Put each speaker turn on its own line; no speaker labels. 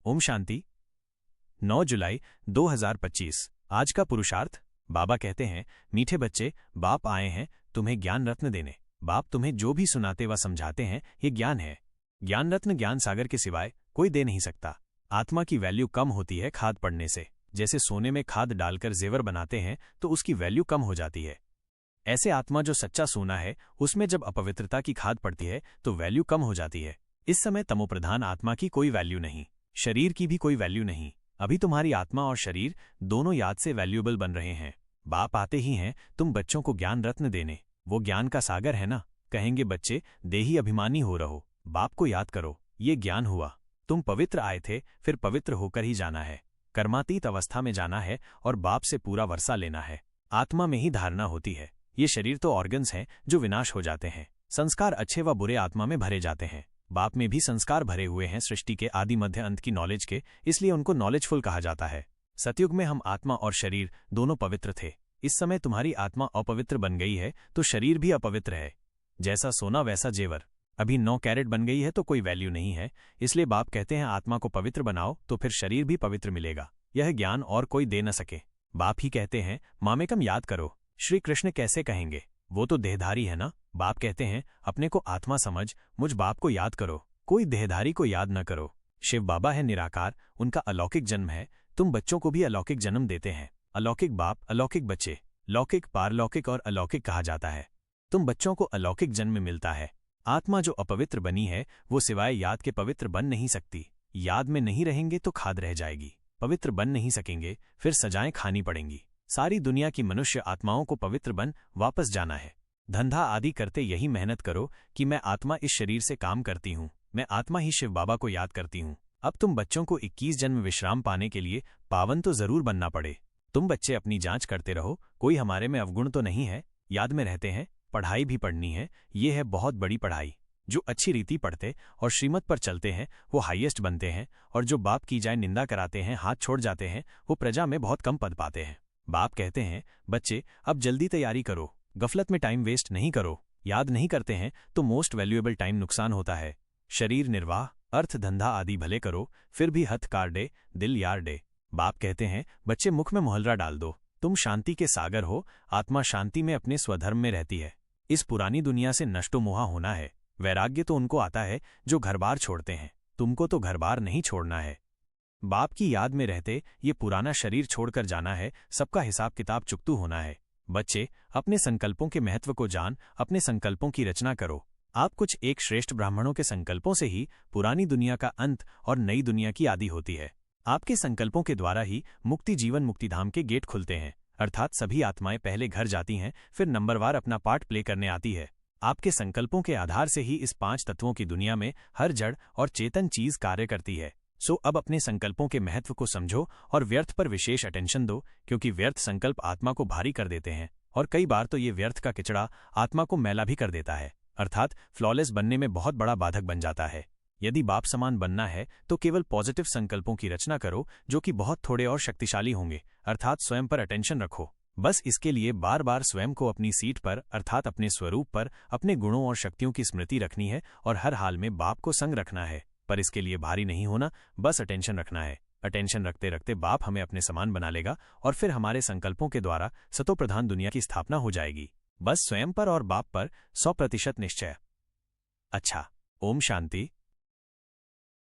ओम शांति। 9 जुलाई 2025। आज का पुरुषार्थ। बाबा कहते हैं, मीठे बच्चे, बाप आए हैं तुम्हें ज्ञान रत्न देने। बाप तुम्हें जो भी सुनाते व समझाते हैं ये ज्ञान है। ज्ञान रत्न ज्ञान सागर के सिवाय कोई दे नहीं सकता। आत्मा की वैल्यू कम होती है खाद पड़ने से। जैसे सोने में खाद डालकर जेवर बनाते हैं तो उसकी वैल्यू कम हो जाती है। ऐसे आत्मा जो सच्चा सोना है उसमें जब अपवित्रता की खाद पड़ती है तो वैल्यू कम हो जाती है। इस समय तमोप्रधान आत्मा की कोई वैल्यू नहीं, शरीर की भी कोई वैल्यू नहीं। अभी तुम्हारी आत्मा और शरीर दोनों याद से वैल्यूएबल बन रहे हैं। बाप आते ही हैं तुम बच्चों को ज्ञान रत्न देने। वो ज्ञान का सागर है ना। कहेंगे बच्चे देही अभिमानी हो रहो, बाप को याद करो, ये ज्ञान हुआ। तुम पवित्र आए थे, फिर पवित्र होकर ही जाना है। कर्मातीत अवस्था में जाना है और बाप से पूरा वर्षा लेना है। आत्मा में ही धारणा होती है। ये शरीर तो ऑर्गन्स हैं जो विनाश हो जाते हैं। संस्कार अच्छे व बुरे आत्मा में भरे जाते हैं। बाप में भी संस्कार भरे हुए हैं सृष्टि के आदि मध्य अंत की नॉलेज के, इसलिए उनको नॉलेजफुल कहा जाता है। सतयुग में हम आत्मा और शरीर दोनों पवित्र थे। इस समय तुम्हारी आत्मा अपवित्र बन गई है तो शरीर भी अपवित्र है। जैसा सोना वैसा जेवर। अभी 9 कैरेट बन गई है तो कोई वैल्यू नहीं है। इसलिए बाप कहते हैं आत्मा को पवित्र बनाओ तो फिर शरीर भी पवित्र मिलेगा। यह ज्ञान और कोई दे न सके। बाप ही कहते हैं मामेकम याद करो। श्री कृष्ण कैसे कहेंगे, वो तो देहधारी है ना। बाप कहते हैं अपने को आत्मा समझ, मुझ बाप को याद करो, कोई देहधारी को याद न करो। शिव बाबा है निराकार, उनका अलौकिक जन्म है। तुम बच्चों को भी अलौकिक जन्म देते हैं। अलौकिक बाप, अलौकिक बच्चे। लौकिक, पारलौकिक और अलौकिक कहा जाता है। तुम बच्चों को अलौकिक जन्म मिलता है। आत्मा जो अपवित्र बनी है वो सिवाय याद के पवित्र बन नहीं सकती। याद में नहीं रहेंगे तो खाद रह जाएगी। पवित्र बन नहीं सकेंगे, फिर सजाएं खानी पड़ेंगी। सारी दुनिया की मनुष्य आत्माओं को पवित्र बन वापस जाना है। धंधा आदि करते यही मेहनत करो कि मैं आत्मा इस शरीर से काम करती हूँ, मैं आत्मा ही शिव बाबा को याद करती हूँ। अब तुम बच्चों को 21 जन्म विश्राम पाने के लिए पावन तो जरूर बनना पड़े। तुम बच्चे अपनी जांच करते रहो, कोई हमारे में अवगुण तो नहीं है। याद में रहते हैं, पढ़ाई भी पढ़नी है। ये है बहुत बड़ी पढ़ाई। जो अच्छी रीति पढ़ते और श्रीमत पर चलते हैं वो हाईएस्ट बनते हैं, और जो बाप की जाए निंदा कराते हैं, हाथ छोड़ जाते हैं, वो प्रजा में बहुत कम पद पाते हैं। बाप कहते हैं बच्चे अब जल्दी तैयारी करो, गफलत में टाइम वेस्ट नहीं करो। याद नहीं करते हैं तो मोस्ट वैल्यूएबल टाइम नुकसान होता है। शरीर निर्वाह, अर्थ धंधा आदि भले करो, फिर भी हथ कार डे, दिल यार डे। बाप कहते हैं बच्चे मुख में मोहल्ला डाल दो। तुम शांति के सागर हो। आत्मा शांति में अपने स्वधर्म में रहती है। इस पुरानी दुनिया से नष्टो मोहा होना है। वैराग्य तो उनको आता है जो घर बार छोड़ते हैं। तुमको तो घर बार नहीं छोड़ना है। बाप की याद में रहते ये पुराना शरीर छोड़कर जाना है। सबका हिसाब किताब चुकतू होना है। बच्चे अपने संकल्पों के महत्व को जान, अपने संकल्पों की रचना करो। आप कुछ एक श्रेष्ठ ब्राह्मणों के संकल्पों से ही पुरानी दुनिया का अंत और नई दुनिया की आदि होती है। आपके संकल्पों के द्वारा ही मुक्ति जीवन मुक्तिधाम के गेट खुलते हैं। अर्थात सभी आत्माएं पहले घर जाती हैं, फिर नंबरवार अपना पार्ट प्ले करने आती है। आपके संकल्पों के आधार से ही इस 5 तत्वों की दुनिया में हर जड़ और चेतन चीज कार्य करती है। सो अब अपने संकल्पों के महत्व को समझो और व्यर्थ पर विशेष अटेंशन दो, क्योंकि व्यर्थ संकल्प आत्मा को भारी कर देते हैं और कई बार तो ये व्यर्थ का किचड़ा आत्मा को मैला भी कर देता है। अर्थात फ्लॉलेस बनने में बहुत बड़ा बाधक बन जाता है। यदि बाप समान बनना है तो केवल पॉजिटिव संकल्पों की रचना करो जो कि बहुत थोड़े और शक्तिशाली होंगे। अर्थात स्वयं पर अटेंशन रखो। बस इसके लिए बार बार स्वयं को अपनी सीट पर अर्थात अपने स्वरूप पर, अपने गुणों और शक्तियों की स्मृति रखनी है और हर हाल में बाप को संग रखना है। पर इसके लिए भारी नहीं होना, बस अटेंशन रखना है। अटेंशन रखते रखते बाप हमें अपने समान बना लेगा और फिर हमारे संकल्पों के द्वारा सतोप्रधान दुनिया की स्थापना हो जाएगी। बस स्वयं पर और बाप पर 100% निश्चय। अच्छा, ओम शांति।